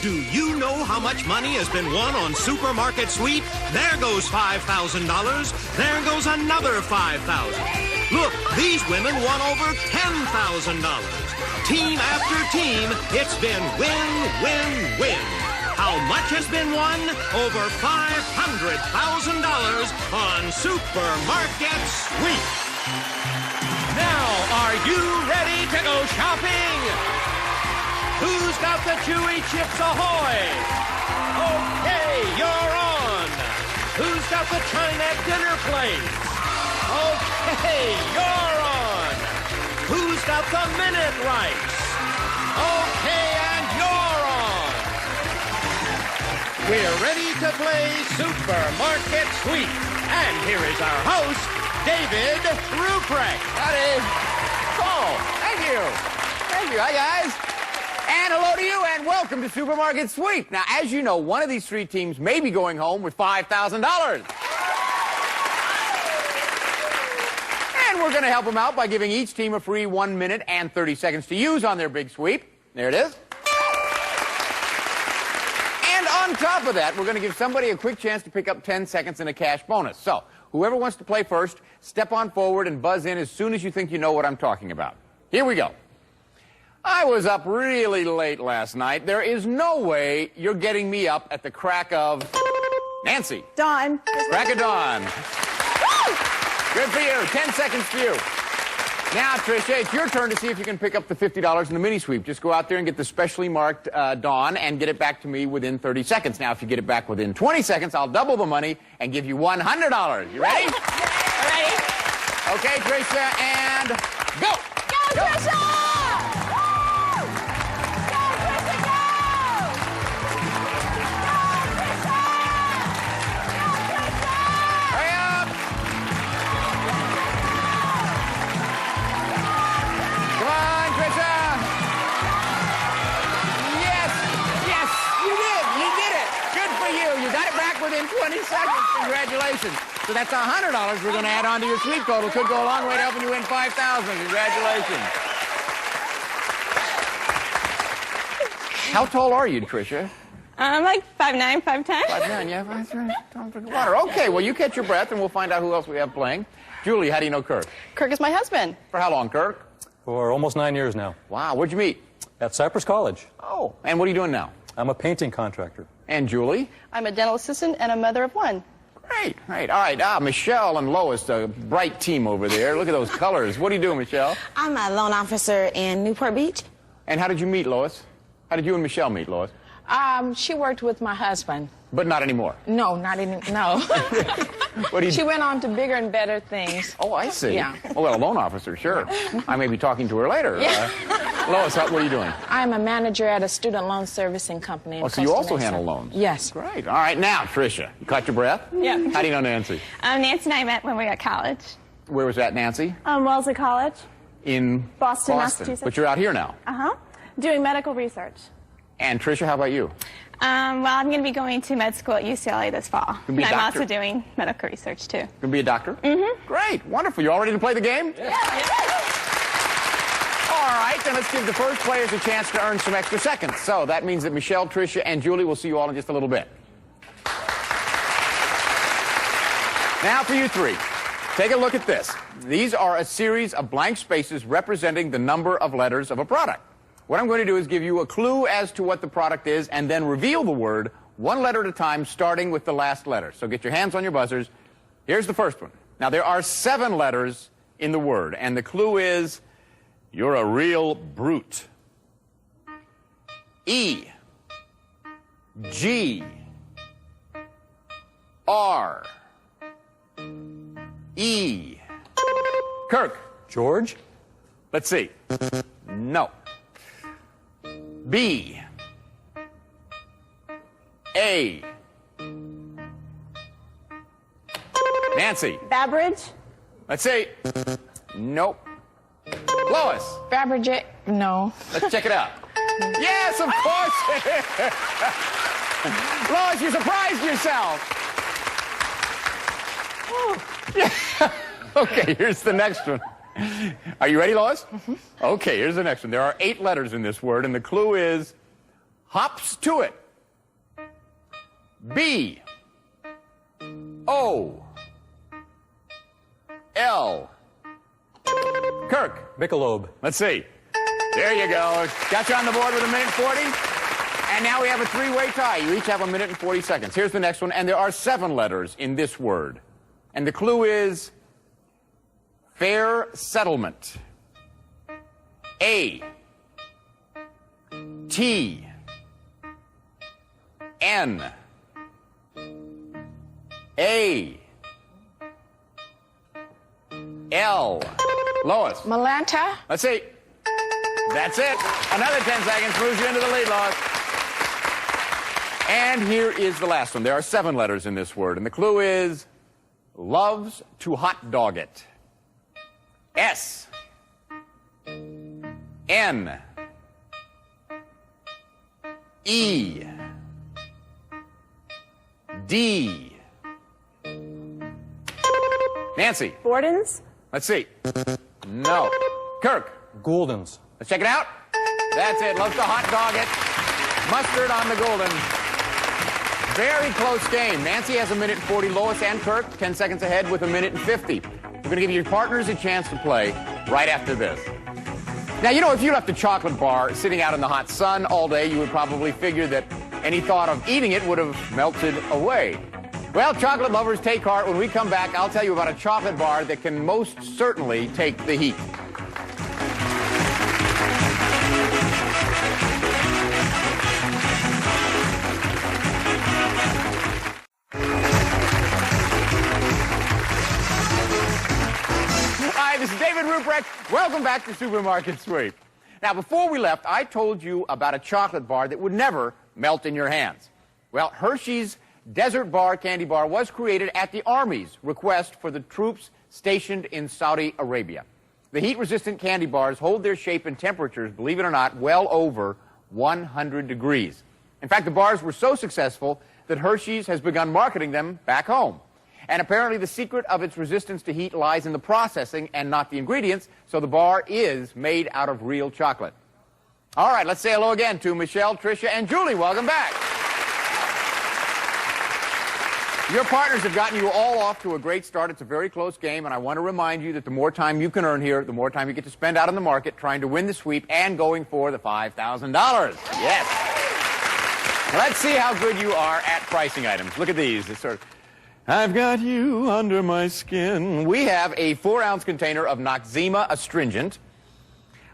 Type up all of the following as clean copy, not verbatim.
Do you know how much money has been won on Supermarket Sweep? There goes $5,000. There goes another $5,000. Look, these women won over $10,000. Team after team, it's been win, win, win. How much has been won? Over $500,000 on Supermarket Sweep. Now, are you ready to go shopping? Who's got the Chewy Chips Ahoy? Okay, you're on. Who's got the China dinner plate? Okay, you're on. Who's got the minute rice? Okay, and you're on. We're ready to play Supermarket Sweep. And here is our host, David Ruprecht. Howdy. Oh, thank you. Thank you. Hi, guys. And hello to you, and welcome to Supermarket Sweep. Now, as you know, one of these three teams may be going home with $5,000. And we're going to help them out by giving each team a free 1 minute and 30 seconds to use on their big sweep. There it is. And on top of that, we're going to give somebody a quick chance to pick up 10 seconds in a cash bonus. So, whoever wants to play first, step on forward and buzz in as soon as you think you know what I'm talking about. Here we go. I was up really late last night. There is no way you're getting me up at the crack of... Nancy. Dawn. Crack of dawn. Good for you. 10 seconds for you. Now, Tricia, it's your turn to see if you can pick up the $50 in the mini sweep. Just go out there and get the specially marked Dawn and get it back to me within 30 seconds. Now, if you get it back within 20 seconds, I'll double the money and give you $100. You ready? Ready. Okay, Tricia, and go. Go, Tricia! Within 20 seconds. Congratulations. So that's $100 we're going to add on to your sweep total. Could go a long way to helping you win $5,000. Congratulations. How tall are you, Tricia? I'm like 5'9", 5'10". 5'9", yeah. Don't drink water. Okay, well, you catch your breath, and we'll find out who else we have playing. Julie, how do you know Kirk? Kirk is my husband. For how long, Kirk? For almost 9 years now. Wow, where'd you meet? At Cypress College. Oh, and what are you doing now? I'm a painting contractor. And Julie? I'm a dental assistant and a mother of one. Great. All right. Michelle and Lois, a bright team over there. Look at those colors. What do you do, Michelle? I'm a loan officer in Newport Beach. And how did you meet, Lois? How did you and Michelle meet, Lois? She worked with my husband. But not anymore? No, not anymore. No. What do you... She went on to bigger and better things. Oh, I see. Yeah. Oh, well, a loan officer, sure. I may be talking to her later. Yeah. Lois, what are you doing? I'm a manager at a student loan servicing company in Oh, so you Costa also Mesa. handle loans? Yes. Great. All right, now, Tricia, you caught your breath? Yeah. How do you know Nancy? Nancy and I met when we were at college. Where was that, Nancy? Wellesley College. In Boston, Massachusetts. But you're out here now. Uh-huh. Doing medical research. And Tricia, how about you? Well, I'm going to be going to med school at UCLA this fall. Gonna be a And I'm doctor. also doing medical research, too. Gonna be a doctor? Mm-hmm. Great. Wonderful. You all ready to play the game? Yeah. All right, then let's give the first players a chance to earn some extra seconds. So that means that Michelle, Tricia, and Julie will see you all in just a little bit. Now for you three. Take a look at this. These are a series of blank spaces representing the number of letters of a product. What I'm going to do is give you a clue as to what the product is and then reveal the word one letter at a time, starting with the last letter. So get your hands on your buzzers. Here's the first one. Now, there are 7 letters in the word, and the clue is you're a real brute. E, G, R, E. Kirk. George? Let's see. No. B, A. Nancy. Babbage? Let's see. Nope. Lois. Fabergé. No. Let's check it out. Yes, of course. Lois, you surprised yourself. Okay, here's the next one. Are you ready, Lois? Okay, here's the next one. There are 8 letters in this word, and the clue is hops to it. B O L. Kirk. Michelob. Let's see. There you go. Got you on the board with 1:40. And now we have a three-way tie. You each have 1:40 seconds. Here's the next one. And there are 7 letters in this word. And the clue is fair settlement. A T N A L. Lois. Malanta. Let's see. That's it. Another 10 seconds moves you into the lead, Lois. And here is the last one. There are 7 letters in this word, and the clue is loves to hot dog it. S N E D. Nancy. Borden's. Let's see. No. Kirk. Gouldens. Let's check it out. That's it. Loves to hot dog it. Mustard on the Golden. Very close game. Nancy has 1:40. Lois and Kirk 10 seconds ahead with 1:50. We're going to give your partners a chance to play right after this. Now, you know, if you left a chocolate bar sitting out in the hot sun all day, you would probably figure that any thought of eating it would have melted away. Well, chocolate lovers, take heart. When we come back, I'll tell you about a chocolate bar that can most certainly take the heat. Hi, this is David Ruprecht. Welcome back to Supermarket Sweep. Now, before we left, I told you about a chocolate bar that would never melt in your hands. Well, Hershey's Desert Bar candy bar was created at the Army's request for the troops stationed in Saudi Arabia. The heat-resistant candy bars hold their shape and temperatures, believe it or not, well over 100 degrees. In fact, the bars were so successful that Hershey's has begun marketing them back home. And apparently the secret of its resistance to heat lies in the processing and not the ingredients, so the bar is made out of real chocolate. All right, let's say hello again to Michelle, Tricia, and Julie. Welcome back. Your partners have gotten you all off to a great start. It's a very close game, and I want to remind you that the more time you can earn here, the more time you get to spend out in the market trying to win the sweep and going for the $5,000. Yes. Let's see how good you are at pricing items. Look at these. It's sort of, I've got you under my skin. We have a 4-ounce container of Noxzema astringent,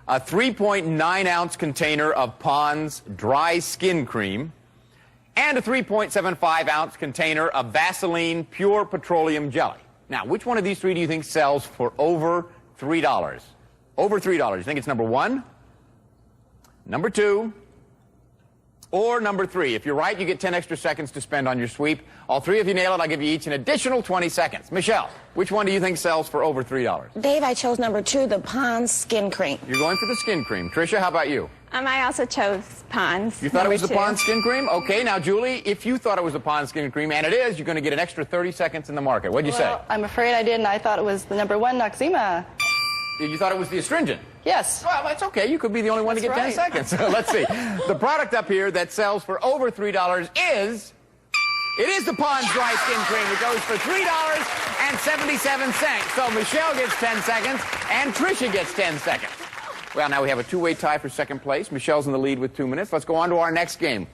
a 3.9-ounce container of Pond's dry skin cream, and a 3.75-ounce container of Vaseline Pure Petroleum Jelly. Now, which one of these 3 do you think sells for over $3? Over $3. You think it's number 1, number 2, or number 3? If you're right, you get 10 extra seconds to spend on your sweep. All 3 of you nail it, I'll give you each an additional 20 seconds. Michelle, which one do you think sells for over $3? Dave, I chose number 2, the Pond's skin cream. You're going for the skin cream. Tricia, how about you? I also chose Pond's. You thought it was the number 2. Pond's skin cream? Okay, now, Julie, if you thought it was the Pond's skin cream, and it is, you're going to get an extra 30 seconds in the market. What'd you say? I'm afraid I didn't. I thought it was the number 1 Noxzema. You thought it was the astringent? Yes. Well, that's okay. You could be the only one to get 10 seconds. Let's see. The product up here that sells for over $3 is... It is the Pond's dry skin cream. It goes for $3.77. So Michelle gets 10 seconds, and Tricia gets 10 seconds. Well, now we have a 2-way tie for second place. Michelle's in the lead with 2 minutes. Let's go on to our next game.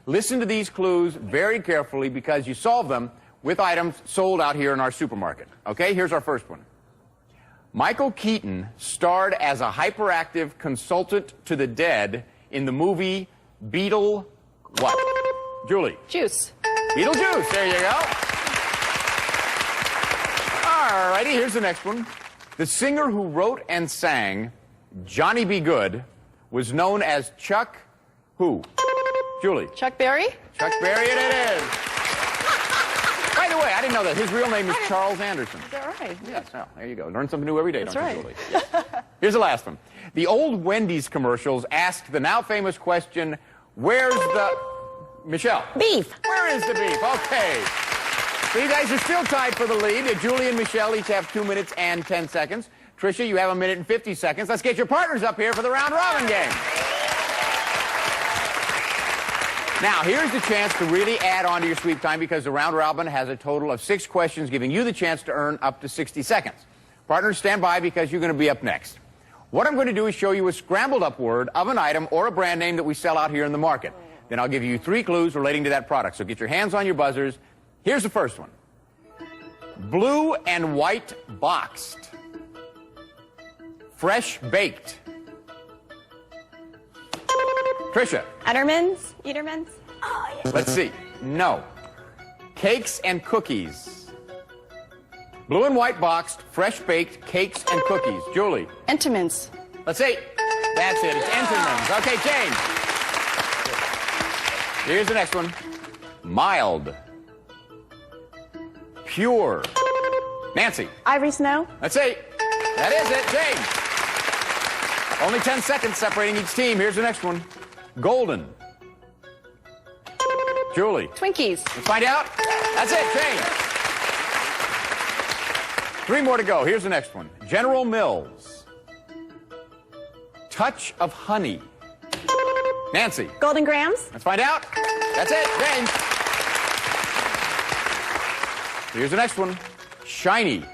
Listen to these clues very carefully because you solve them with items sold out here in our supermarket. Okay, here's our first one. Michael Keaton starred as a hyperactive consultant to the dead in the movie Beetle what? Julie. Juice. Beetlejuice. There you go. All righty, here's the next one. The singer who wrote and sang Johnny B. Good was known as Chuck who? Julie. Chuck Berry. Chuck Berry it is. By the way, I didn't know that. His real name is Charles Anderson. Is that right? Yes, well, there you go. Learn something new every day, That's don't right. you, Julie? Yes. Here's the last one. The old Wendy's commercials asked the now famous question, where's the... Michelle. Beef. Where is the beef? Okay. So you guys are still tied for the lead. Julie and Michelle each have 2 minutes and 10 seconds. Tricia, you have 1 minute and 50 seconds. Let's get your partners up here for the round-robin game. Now, here's the chance to really add on to your sweep time because the round robin has a total of 6 questions, giving you the chance to earn up to 60 seconds. Partners, stand by because you're going to be up next. What I'm going to do is show you a scrambled up word of an item or a brand name that we sell out here in the market. Then I'll give you 3 clues relating to that product. So get your hands on your buzzers. Here's the first one. Blue and white boxed. Fresh baked. Tricia. Uttermans? Eatermans? Let's see. No. Cakes and cookies. Blue and white boxed, fresh baked cakes and cookies. Julie. Entenmann's. Let's see. That's it. It's Entenmann's. Okay, James. Here's the next one. Mild. Pure. Nancy. Ivory Snow? Let's see. That is it, James. Only 10 seconds separating each team. Here's the next one. Golden. Julie. Twinkies. Let's find out. That's it, James. 3 more to go. Here's the next one. General Mills. Touch of honey. Nancy. Golden Grams? Let's find out. That's it, James. Here's the next one. Shiny.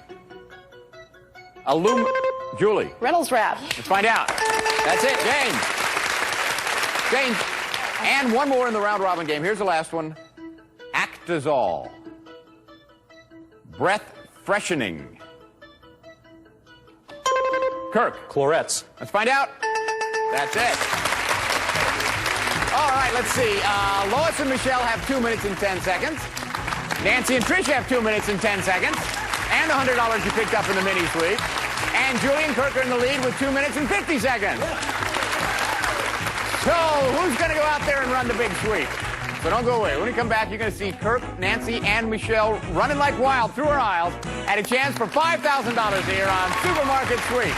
Julie. Reynolds Wrap. Let's find out. That's it, James. James. And one more in the round robin game. Here's the last one. Actazol. Breath freshening. Kirk. Clorettes. Let's find out. That's it. All right, let's see. Lois and Michelle have 2 minutes and 10 seconds. Nancy and Trish have 2 minutes and 10 seconds. And the $100 you picked up in the mini sweep. And Julie and Kirk are in the lead with 2 minutes and 50 seconds. So, who's going to go out there and run the big sweep? So don't go away. When we come back, you're going to see Kirk, Nancy, and Michelle running like wild through our aisles at a chance for $5,000 here on Supermarket Sweep.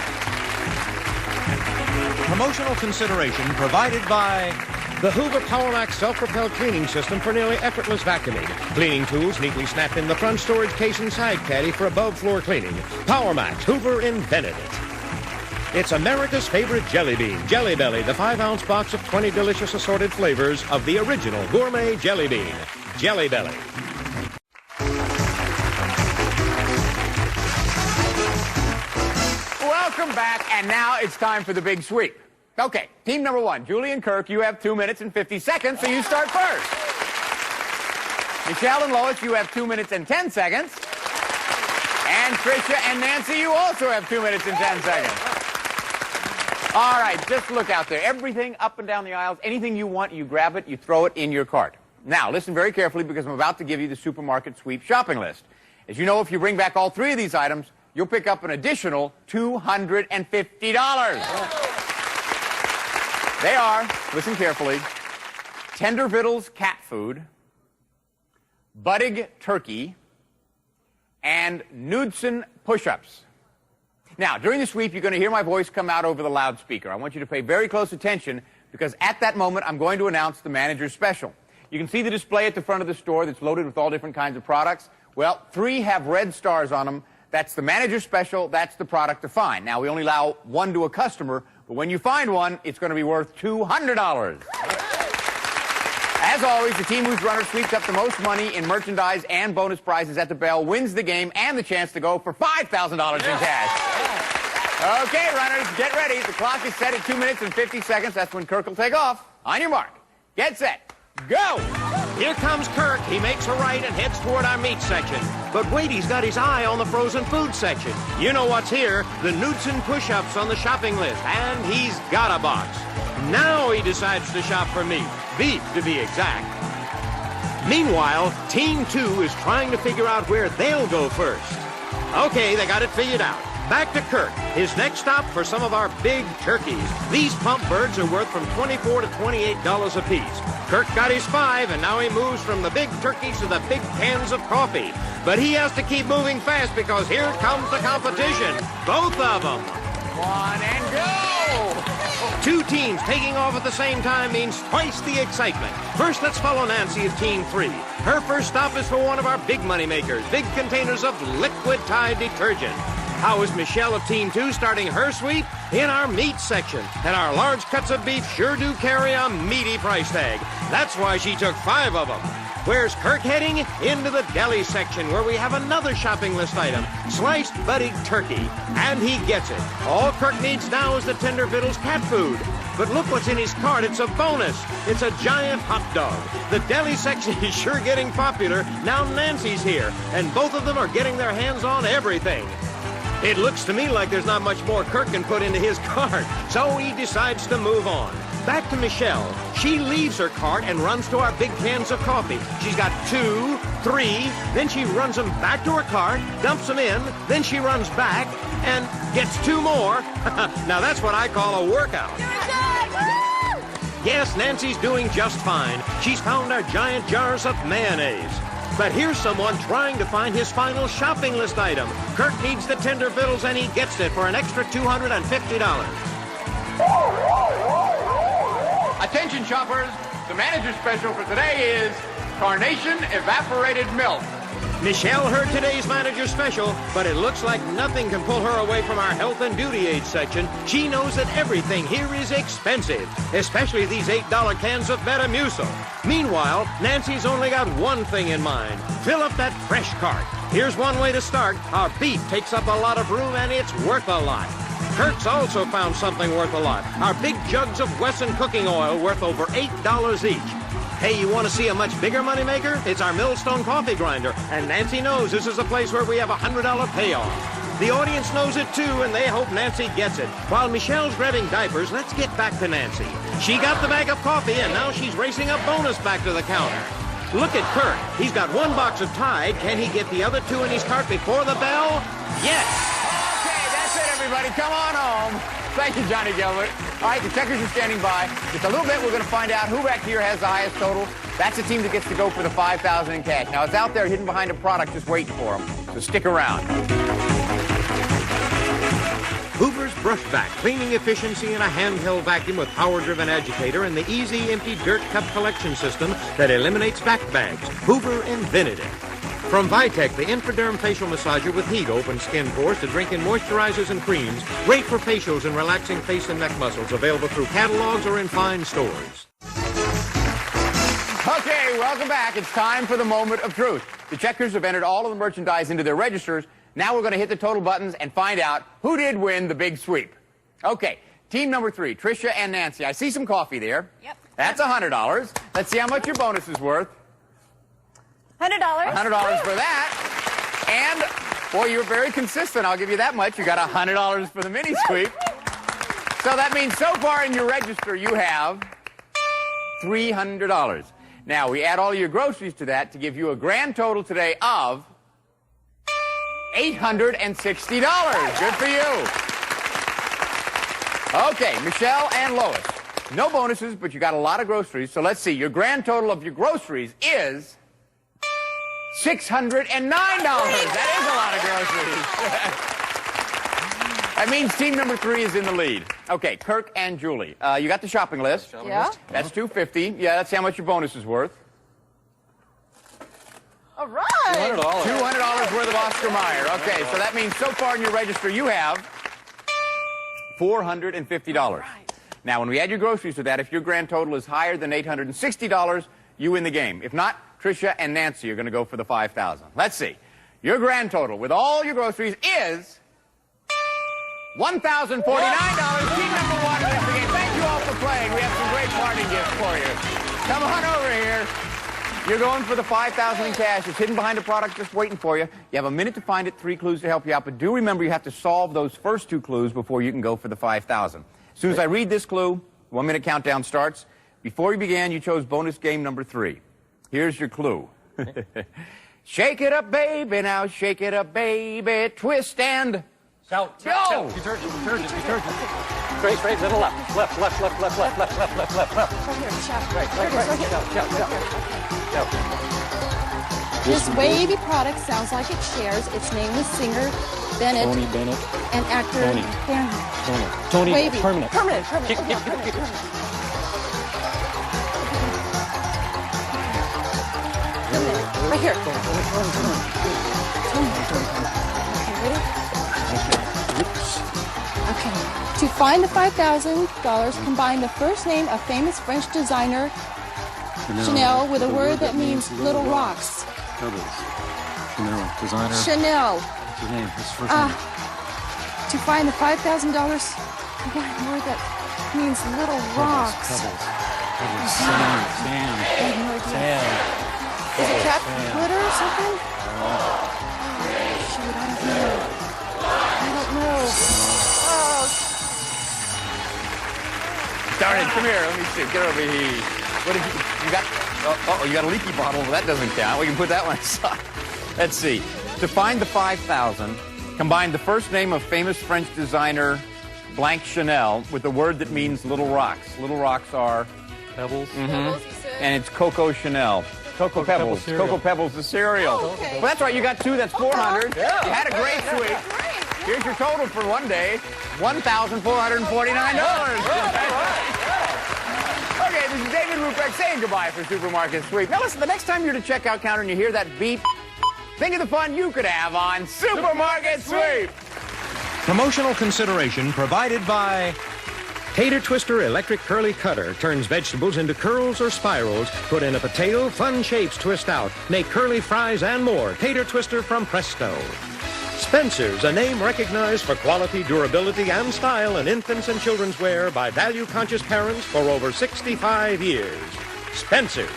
Promotional consideration provided by the Hoover PowerMax self-propelled cleaning system for nearly effortless vacuuming. Cleaning tools neatly snap in the front storage case and side caddy for above-floor cleaning. PowerMax, Hoover invented it. It's America's favorite jelly bean, Jelly Belly, the 5-ounce box of 20 delicious assorted flavors of the original gourmet jelly bean, Jelly Belly. Welcome back, and now it's time for the big sweep. Okay, team number 1, Julie and Kirk, you have 2 minutes and 50 seconds, so you start first. Michelle and Lois, you have 2 minutes and 10 seconds. And Tricia and Nancy, you also have 2 minutes and 10 seconds. All right, just look out there. Everything up and down the aisles, anything you want, you grab it, you throw it in your cart. Now, listen very carefully because I'm about to give you the Supermarket Sweep shopping list. As you know, if you bring back all 3 of these items, you'll pick up an additional $250. They are, listen carefully, Tender Vittles cat food, Buddig turkey, and Knudsen push-ups. Now, during the sweep, you're going to hear my voice come out over the loudspeaker. I want you to pay very close attention because at that moment, I'm going to announce the manager's special. You can see the display at the front of the store that's loaded with all different kinds of products. Well, 3 have red stars on them. That's the manager's special. That's the product to find. Now, we only allow 1 to a customer, but when you find one, it's going to be worth $200. As always, the team whose runner sweeps up the most money in merchandise and bonus prizes at the bell wins the game and the chance to go for $5,000 in cash. Okay, runners, get ready. The clock is set at 2 minutes and 50 seconds. That's when Kirk will take off. On your mark. Get set. Go! Here comes Kirk. He makes a right and heads toward our meat section. But wait, he's got his eye on the frozen food section. You know what's here, the Knudsen push-ups on the shopping list. And he's got a box. Now he decides to shop for meat. Beef, to be exact. Meanwhile, Team 2 is trying to figure out where they'll go first. Okay, they got it figured out. Back to Kirk. His next stop for some of our big turkeys. These pump birds are worth from $24 to $28 a piece. Kirk got his 5, and now he moves from the big turkeys to the big cans of coffee. But he has to keep moving fast because here comes the competition. Both of them. One and go! 2 teams taking off at the same time means twice the excitement. First, let's follow Nancy of Team 3. Her first stop is for one of our big money makers, big containers of liquid Tide detergent. How is Michelle of Team 2 starting her sweep? In our meat section. And our large cuts of beef sure do carry a meaty price tag. That's why she took 5 of them. Where's Kirk heading? Into the deli section, where we have another shopping list item, sliced budding turkey. And he gets it. All Kirk needs now is the Tender Fiddles cat food. But look what's in his cart. It's a bonus. It's a giant hot dog. The deli section is sure getting popular. Now Nancy's here, and both of them are getting their hands on everything. It looks to me like there's not much more Kirk can put into his cart, so he decides to move on. Back to Michelle. She leaves her cart and runs to our big cans of coffee. She's got 2, 3, then she runs them back to her cart, dumps them in, then she runs back and gets 2 more. Now that's what I call a workout. Yes, Nancy's doing just fine. She's found our giant jars of mayonnaise. But here's someone trying to find his final shopping list item. Kirk needs the Tender Fiddles, and he gets it for an extra $250. Attention shoppers, the manager's special for today is Carnation Evaporated Milk. Michelle heard today's manager special, but it looks like nothing can pull her away from our health and duty aid section. She knows that everything here is expensive, especially these $8 cans of Metamucil. Meanwhile, Nancy's only got one thing in mind: fill up that fresh cart. Here's one way to start. Our beef takes up a lot of room, and it's worth a lot. Kirk's also found something worth a lot: our big jugs of Wesson cooking oil worth over $8 each. Hey, you want to see a much bigger moneymaker? It's our Millstone coffee grinder, and Nancy knows this is a place where we have a $100 payoff. The audience knows it too, and they hope Nancy gets it. While Michelle's grabbing diapers, let's get back to Nancy. She got the bag of coffee, and now she's racing a bonus back to the counter. Look at Kirk. He's got 1 box of Tide. Can he get the other 2 in his cart before the bell? Yes! Okay, that's it, everybody. Come on home. Thank you, Johnny Gilbert. All right, the checkers are standing by. Just a little bit, we're going to find out who back here has the highest total. That's the team that gets to go for the $5,000 in cash. Now, it's out there hidden behind a product just waiting for them, so stick around. Hoover's Brush Vac, cleaning efficiency in a handheld vacuum with power-driven agitator and the easy empty dirt cup collection system that eliminates vac bags. Hoover invented it. From Vitec, the Infoderm facial massager with heat open skin pores to drink in moisturizers and creams. Great for facials and relaxing face and neck muscles. Available through catalogs or in fine stores. Okay, welcome back. It's time for the moment of truth. The checkers have entered all of the merchandise into their registers. Now we're going to hit the total buttons and find out who did win the big sweep. Okay, team number 3, Tricia and Nancy. I see some coffee there. Yep. That's $100. Let's see how much your bonus is worth. $100. $100 for that. And, boy, you're very consistent. I'll give you that much. You got $100 for the mini sweep. So that means so far in your register you have $300. Now, we add all your groceries to that to give you a grand total today of $860. Good for you. Okay, Michelle and Lois. No bonuses, but you got a lot of groceries. So let's see. Your grand total of your groceries is $609. That is a lot of groceries. That means team number 3 is in the lead. Okay, Kirk and Julie. You got the shopping list. Yeah. That's $250. Yeah, that's how much your bonus is worth. All right. $200 worth of Oscar Mayer. Okay, so that means so far in your register you have $450. Now, when we add your groceries to that, if your grand total is higher than $860, you win the game. If not, Tricia and Nancy are going to go for the $5,000. Let's see. Your grand total with all your groceries is $1,049. Team number 1 wins the game. Thank you all for playing. We have some great party gifts for you. Come on over here. You're going for the $5,000 in cash. It's hidden behind a product just waiting for you. You have a minute to find it, 3 clues to help you out. But do remember you have to solve those first 2 clues before you can go for the $5,000. As soon as I read this clue, 1-minute countdown starts. Before you began, you chose bonus game number 3. Here's your clue. Shake it up, baby, now shake it up, baby. Twist and Shout. go. Shout. Detergent. Straight, to the left. Left. Shout. This wavy product sounds like it shares its name with singer Bennett Tony Bennett. and actor Tony. Bennett. Tony. Wavy. Permanent. Permanent. Get Okay, it. permanent. Right here. Okay, ready? Okay. To find the $5,000, combine the first name of famous French designer Chanel with a word that means little rocks. Chanel, designer. Chanel. What's his name? His first name. To find the $5,000, combine a word that means little rocks. Pebbles. Sand. I have no idea. Sand. Is it cat glitter or something? Shoot, I don't know. I don't know. Oh, Darn it, come here, let me see, get over here. What did you got? Oh, you got a leaky bottle, well, that doesn't count. We can put that one aside. Let's see. To find the 5,000, combine the first name of famous French designer blank Chanel with the word that means little rocks. Little rocks are, Pebbles. and it's Coco Chanel. Cocoa Pebbles. cereal. Cocoa Pebbles, the cereal. okay. Well, that's right, you got two, that's 400. You had a great sweep. Here's your total for one day, $1,449. Okay, this is David Ruprecht saying goodbye for Supermarket Sweep. Now listen, the next time you're at the checkout counter and you hear that beep, think of the fun you could have on Supermarket Sweep. Promotional consideration provided by Tater Twister Electric Curly Cutter turns vegetables into curls or spirals. Put in a potato, fun shapes twist out. Make curly fries and more. Tater Twister from Presto. Spencer's, a name recognized for quality, durability, and style in infants and children's wear by value-conscious parents for over 65 years. Spencer's.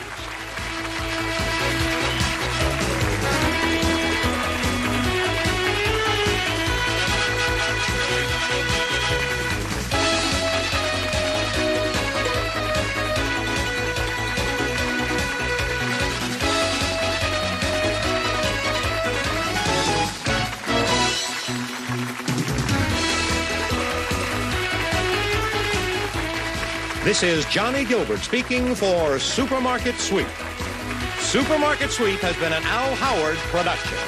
This is Johnny Gilbert speaking for Supermarket Sweep. Supermarket Sweep has been an Al Howard production.